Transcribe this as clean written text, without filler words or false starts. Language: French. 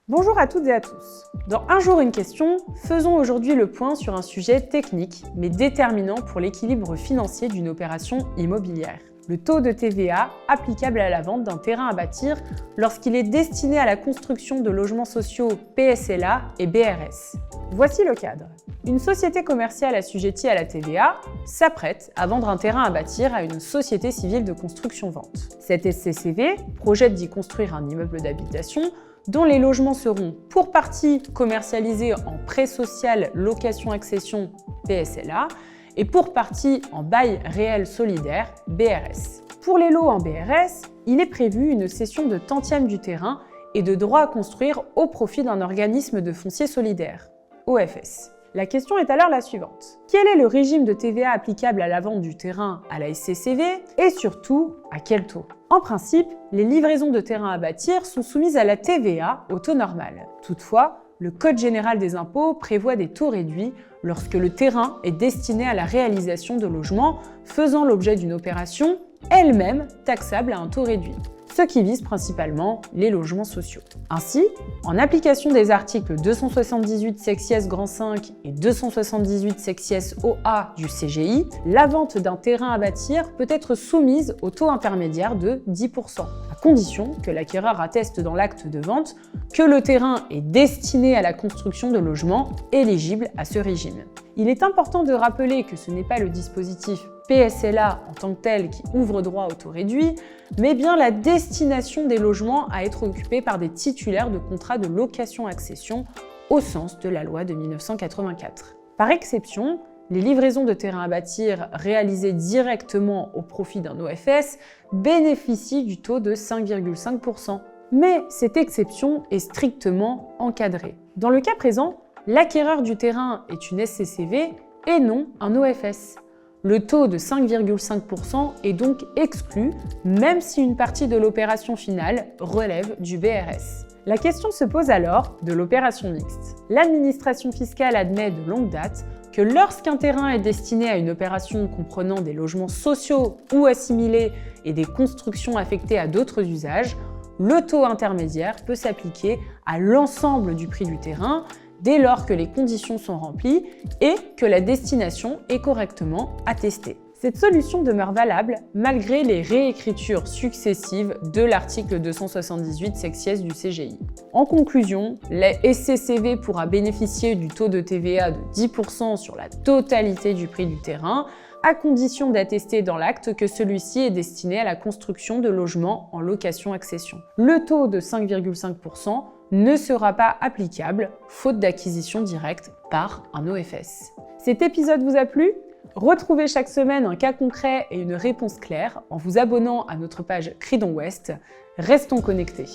Bonjour à toutes et à tous. Dans Un jour une question, faisons aujourd'hui le point sur un sujet technique mais déterminant pour l'équilibre financier d'une opération immobilière. Le taux de TVA applicable à la vente d'un terrain à bâtir lorsqu'il est destiné à la construction de logements sociaux PSLA et BRS. Voici le cadre. Une société commerciale assujettie à la TVA s'apprête à vendre un terrain à bâtir à une société civile de construction-vente. Cette SCCV projette d'y construire un immeuble d'habitation dont les logements seront pour partie commercialisés en prêt social location-accession PSLA et pour partie en bail réel solidaire BRS. Pour les lots en BRS, il est prévu une cession de tantième du terrain et de droit à construire au profit d'un organisme de foncier solidaire, OFS. La question est alors la suivante. Quel est le régime de TVA applicable à la vente du terrain à la SCCV et surtout à quel taux? En principe, les livraisons de terrain à bâtir sont soumises à la TVA au taux normal. Toutefois, le Code général des impôts prévoit des taux réduits lorsque le terrain est destiné à la réalisation de logements faisant l'objet d'une opération elle-même taxable à un taux réduit, ce qui vise principalement les logements sociaux. Ainsi, en application des articles 278 sexies grand 5 et 278 sexies OA du CGI, la vente d'un terrain à bâtir peut être soumise au taux intermédiaire de 10%, à condition que l'acquéreur atteste dans l'acte de vente que le terrain est destiné à la construction de logements éligibles à ce régime. Il est important de rappeler que ce n'est pas le dispositif PSLA en tant que tel qui ouvre droit au taux réduit, mais bien la destination des logements à être occupés par des titulaires de contrats de location-accession au sens de la loi de 1984. Par exception, les livraisons de terrains à bâtir réalisées directement au profit d'un OFS bénéficient du taux de 5,5%. Mais cette exception est strictement encadrée. Dans le cas présent, l'acquéreur du terrain est une SCCV et non un OFS. Le taux de 5,5% est donc exclu, même si une partie de l'opération finale relève du BRS. La question se pose alors de l'opération mixte. L'administration fiscale admet de longue date que lorsqu'un terrain est destiné à une opération comprenant des logements sociaux ou assimilés et des constructions affectées à d'autres usages, le taux intermédiaire peut s'appliquer à l'ensemble du prix du terrain, dès lors que les conditions sont remplies et que la destination est correctement attestée. Cette solution demeure valable malgré les réécritures successives de l'article 278 sexies du CGI. En conclusion, la SCCV pourra bénéficier du taux de TVA de 10% sur la totalité du prix du terrain, à condition d'attester dans l'acte que celui-ci est destiné à la construction de logements en location-accession. Le taux de 5,5% ne sera pas applicable, faute d'acquisition directe par un OFS. Cet épisode vous a plu ? Retrouvez chaque semaine un cas concret et une réponse claire en vous abonnant à notre page Cridon Ouest. Restons connectés.